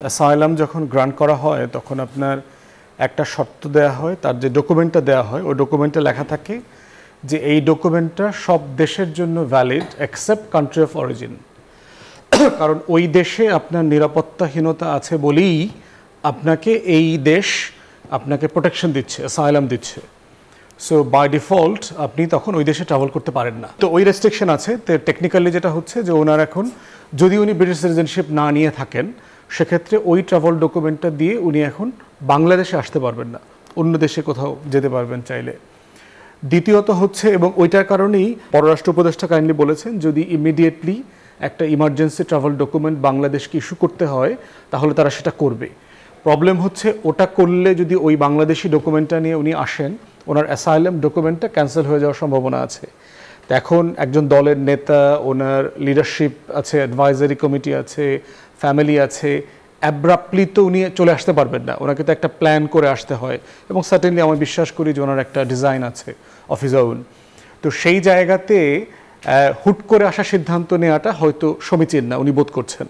Asylum যখন grant করা হয় তখন আপনার একটা শর্ত দেয়া হয়, তার যে ডকুমেন্টটা দেওয়া হয় ওই ডকুমেন্টে লেখা থাকে যে এই ডকুমেন্টটা সব দেশের জন্য valid except country of origin. কারণ ওই দেশে আপনার নিরাপত্তাহীনতা আছে বলেই আপনাকে এই দেশ আপনাকে প্রোটেকশন দিচ্ছে, অ্যাসাইলাম দিচ্ছে। সো বাই ডিফল্ট আপনি তখন ওই দেশে ট্রাভেল করতে পারেন না। তো ওই রেস্ট্রিকশন আছে। তো টেকনিক্যালি যেটা হচ্ছে যে ওনার এখন যদি উনি ব্রিটিশ সিটিজেনশিপ না নিয়ে থাকেন সেক্ষেত্রে ওই ট্রাভেল ডকুমেন্টটা দিয়ে উনি এখন বাংলাদেশে আসতে পারবেন না, অন্য দেশে কোথাও যেতে পারবেন চাইলে। দ্বিতীয়ত হচ্ছে, এবং ওইটার কারণেই পররাষ্ট্র উপদেষ্টা কাইন্ডলি বলেছেন যদি ইমিডিয়েটলি একটা ইমার্জেন্সি ট্রাভেল ডকুমেন্ট বাংলাদেশকে ইস্যু করতে হয় তাহলে তারা সেটা করবে। প্রবলেম হচ্ছে ওটা করলে যদি ওই বাংলাদেশি ডকুমেন্টটা নিয়ে উনি আসেন ওনার অ্যাসাইলাম ডকুমেন্টটা ক্যান্সেল হয়ে যাওয়ার সম্ভাবনা আছে। তো এখন একজন দলের নেতা, ওনার লিডারশিপ আছে, অ্যাডভাইজারি কমিটি আছে, ফ্যামিলি আছে, অ্যাব্রাপ্টলি তো উনি চলে আসতে পারবেন না, ওনাকে তো একটা প্ল্যান করে আসতে হয় এবং সার্টেনলি আমি বিশ্বাস করি যে ওনার একটা ডিজাইন আছে অফ হিজ ওন। তো সেই জায়গাতে হুট করে আসার সিদ্ধান্ত নেওয়াটা হয়তো সমীচীন না উনি বোধ করছেন।